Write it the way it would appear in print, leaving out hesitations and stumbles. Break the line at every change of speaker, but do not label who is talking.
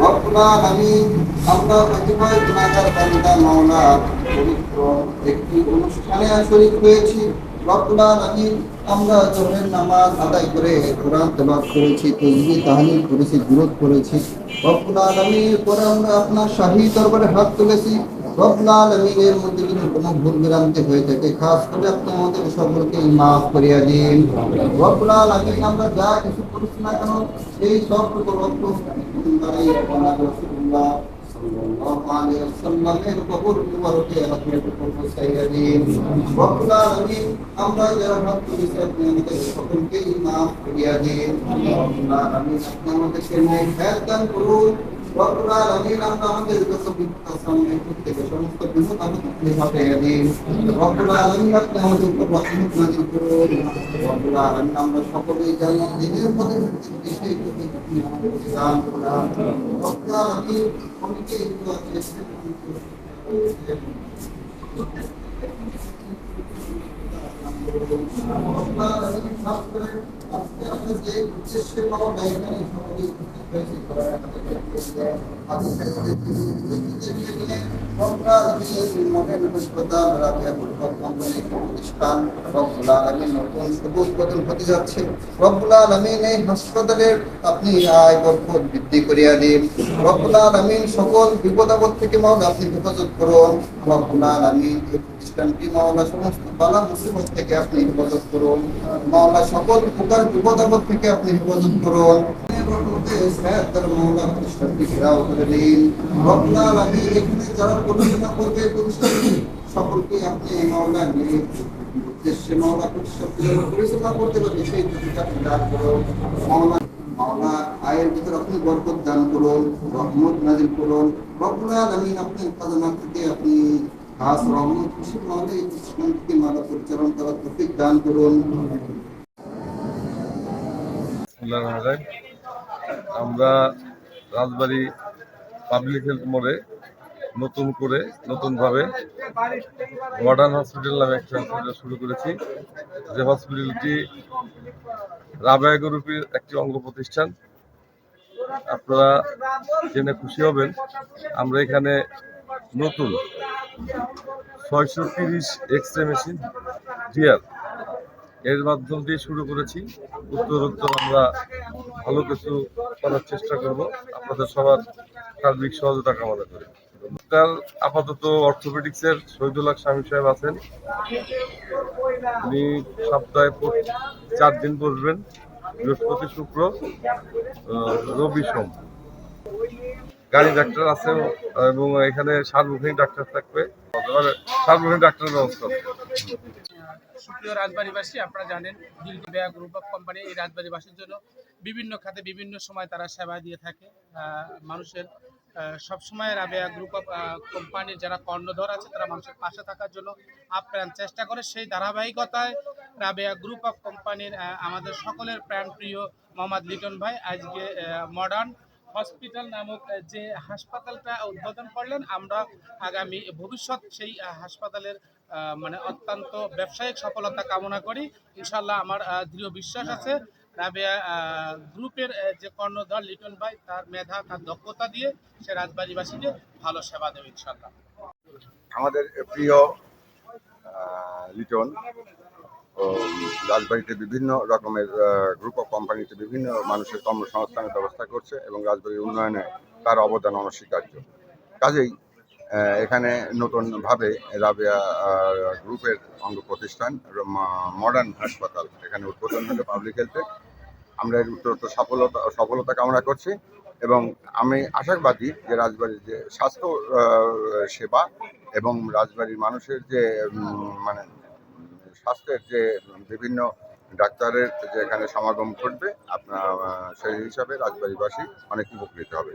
রব্বুল আলামিন আমরা কতিপয় গুনাহগার বান্দা মাওলা পবিত্র একটি অনুষ্ঠানে শরীক হয়েছি। রব্বুল আলামিন আমরা জোহরের নামাজ আদায় করে কোরআন তেলাওয়াত করেছি, তাসবিহ তাহলিল করেছি, দুরূদ পড়েছি। রব্বুল আলামিনের পরে আমরা আপনার শাহী দরবারে হাত তুলেছি। রব্বুল আলামিনের মধ্যে যদি কোনো ভুল ভ্রান্তি হয়ে থাকে, খাস করে আপনি আমাদের সকলকে মাফ করিয়া দিন। রব্বুল আলামিন আমরা যা কিছু করেছি না কেন এই সবটুকু রব্বুল রাসূলুল্লাহ সাল্লাল্লাহু আলাইহি ওয়াসাল্লামের কবর মুবারকে আপনি কবুল করিয়া দিন। রব্বুল আলামিন আমরা যারা হাত তুলেছি আপনি আমাদের সকলকে মাফ করিয়া দিন। রব্বুল আলামিন আপনি আমাদেরকে নেক হায়াত দান করুন। রব্বুল আলামিন আমরা আমাদের যত বিপদ সামনে থেকে সমস্ত বিপদ আপনি হটাইয়া দিন। রব্বুল আলামিন আপনি আমাদের উপর রহমত নাযিল করুন। রব্বুল আলামিন আমরা সকলেই জানি দিনের পথে সেই আপনি আমাদের দান করুন। রব্বুল আলামিন অনেকে দোয়া করেছেন হাসপাতালের আপনি আয় বরকত বৃদ্ধি করিয়া দিন। রব্বুল আলামিন সকল বিপদ আপদ থেকে মাওলা আপনি হেফাজত করুন। রব্বুল আলামিন এই প্রতিষ্ঠানটি মাওলা সমস্ত বালা মুসিবত থেকে আপনি হেফাজত করুন। মাওলা সকল প্রকার বিপদ আপদ থেকে আপনি হেফাজত করুন। সকলকে আপনি মাওলা নিয়ে উদ্দেশ্যে মাওলা পরিচালনা করতে পারবে সেই দান করুন। মাওলা আয়ের ভিতরে আপনি বরকত দান করুন, রহমত নাযিল করুন। রব্বুল আলামিন আপনি খাজানা থেকে আপনি খাস রহমত খুশি মাওলা এই প্রতিষ্ঠানকে মাওলা পরিচালনা করার তৌফিক দান করুন।
আমরা রাজবাড়ী পাবলিক হেলথ মোড়ে নতুনভাবে মডার্ন হসপিটাল নামে একটা হসপিটাল শুরু করেছি, যে হসপিটালটি রাবেয়া গ্রুপের একটি অঙ্গ প্রতিষ্ঠান। আপনারা জেনে খুশি হবেন, আমরা এখানে নতুন 630 এক্স-রে মেশিন জিআর এর মাধ্যম দিয়ে শুরু করেছি। উত্তরোত্তর আমরা ভালো কিছু করার চেষ্টা করব, আপনাদের সবার সার্বিক সহযোগিতা কামনা করি। তার আপাতত অর্থোপেডিক্সের শহীদুল হক স্বামী সাহেব আছেন, উনি সপ্তাহে 4 দিন বসবেন, বৃহস্পতি, শুক্র, রবি, সোম। গাড়ি ডাক্তার আছে এবং এখানে সার্বক্ষণিক ডাক্তার থাকবে, সার্বক্ষণিক ডাক্তারের ব্যবস্থা আছে।
সুপ্রিয় রাজবাড়ীবাসী, আপনারা জানেন রাবেয়া গ্রুপ অফ কোম্পানি এই রাজবাড়ীবাসীর জন্য বিভিন্ন খাতে বিভিন্ন সময় তারা সেবা দিয়ে থাকে মানুষের। সবসময় রাবেয়া গ্রুপ অফ কোম্পানির যারা কর্ণধর আছে তারা মানুষের পাশে থাকার জন্য আপ্রাণ চেষ্টা করে। সেই ধারাবাহিকতায় রাবেয়া গ্রুপ অফ কোম্পানির আমাদের সকলের প্রাণপ্রিয় মোহাম্মদ লিটন ভাই আজকে মডার্ন হসপিটাল নামক যে হাসপাতালটা উদ্বোধন করলেন। আমরা আগামী ভবিষ্যৎ সেই হাসপাতালের মানে অত্যন্ত ব্যবসায়িক সফলতা কামনা করি। ইনশাল্লাহ আমার দৃঢ় বিশ্বাস আছে রাবেয়া গ্রুপের যে কর্ণধার লিটন ভাই তার মেধা তার দক্ষতা দিয়ে সে রাজবাড়ীবাসীকে ভালো সেবা দেবে ইনশাল্লাহ।
আমাদের প্রিয় লিটন রাজবাড়িতে বিভিন্ন রকমের গ্রুপ অফ কোম্পানিতে বিভিন্ন মানুষের কর্মসংস্থানের ব্যবস্থা করছে এবং রাজবাড়ির উন্নয়নে তার অবদান অনস্বীকার্য। কাজেই এখানে নতুনভাবে রাবেয়া গ্রুপের অঙ্গ প্রতিষ্ঠান মডার্ন হাসপাতাল এখানে উদ্বোধন হলো পাবলিক হেলথে। আমরা এর উত্তরোত্তর সফলতা কামনা করছি এবং আমি আশাবাদী যে রাজবাড়ির যে স্বাস্থ্য সেবা এবং রাজবাড়ির মানুষের যে মানে স্বাস্থ্যের যে বিভিন্ন ডাক্তারের যে এখানে সমাগম ঘটবে, আপনার সেই হিসাবে রাজবাড়িবাসী অনেক উপকৃত হবে।